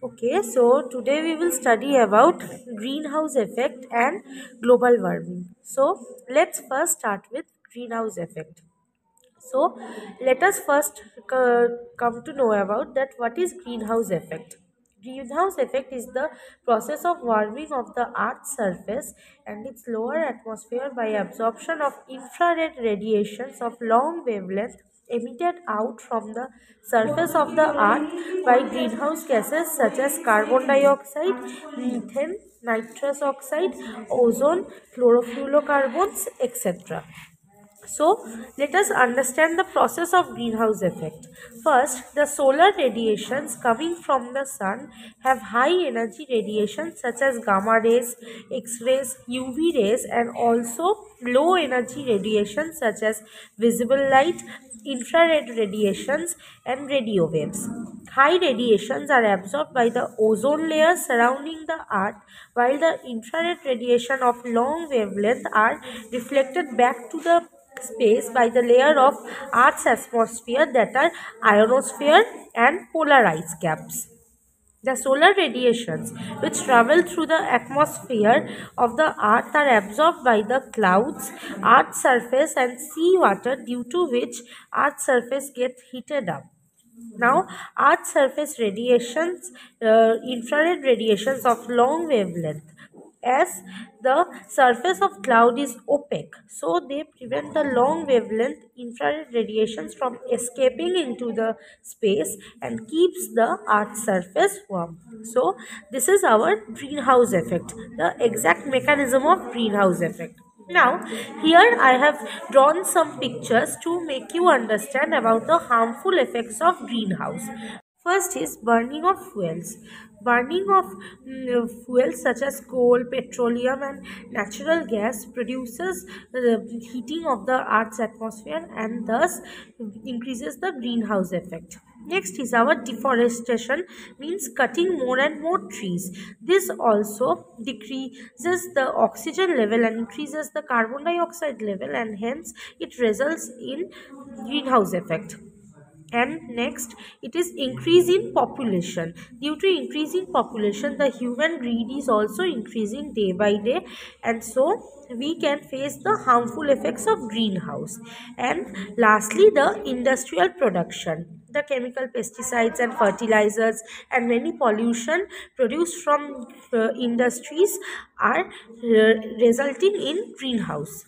Okay, so today we will study about greenhouse effect and global warming. So let's first start with greenhouse effect. So let us first come to know about that what is greenhouse effect. Greenhouse effect is the process of warming of the earth's surface and its lower atmosphere by absorption of infrared radiations of long wavelength emitted out from the surface of the earth by greenhouse gases such as carbon dioxide, methane, nitrous oxide, ozone, chlorofluorocarbons, etc. So, let us understand the process of greenhouse effect. First, the solar radiations coming from the sun have high energy radiations such as gamma rays, X-rays, UV rays and also low energy radiations such as visible light, infrared radiations and radio waves. High radiations are absorbed by the ozone layer surrounding the earth while the infrared radiation of long wavelength are reflected back to the space by the layer of Earth's atmosphere that are ionosphere and polar ice caps. The solar radiations which travel through the atmosphere of the earth are absorbed by the clouds, earth's surface and seawater due to which earth's surface gets heated up. Now, earth's surface radiations, infrared radiations of long wavelength, as the surface of cloud is opaque, so they prevent the long wavelength infrared radiations from escaping into the space and keeps the earth's surface warm. So this is our greenhouse effect, the exact mechanism of greenhouse effect. Now, here I have drawn some pictures to make you understand about the harmful effects of greenhouse. First is burning of fuels. Burning of fuels such as coal, petroleum and natural gas produces the heating of the earth's atmosphere and thus increases the greenhouse effect. Next is our deforestation, means cutting more and more trees. This also decreases the oxygen level and increases the carbon dioxide level and hence it results in greenhouse effect. And next, it is increase in population. Due to increasing population, the human greed is also increasing day by day, and so we can face the harmful effects of greenhouse. And lastly, the industrial production, the chemical pesticides and fertilizers and many pollution produced from industries are resulting in greenhouse.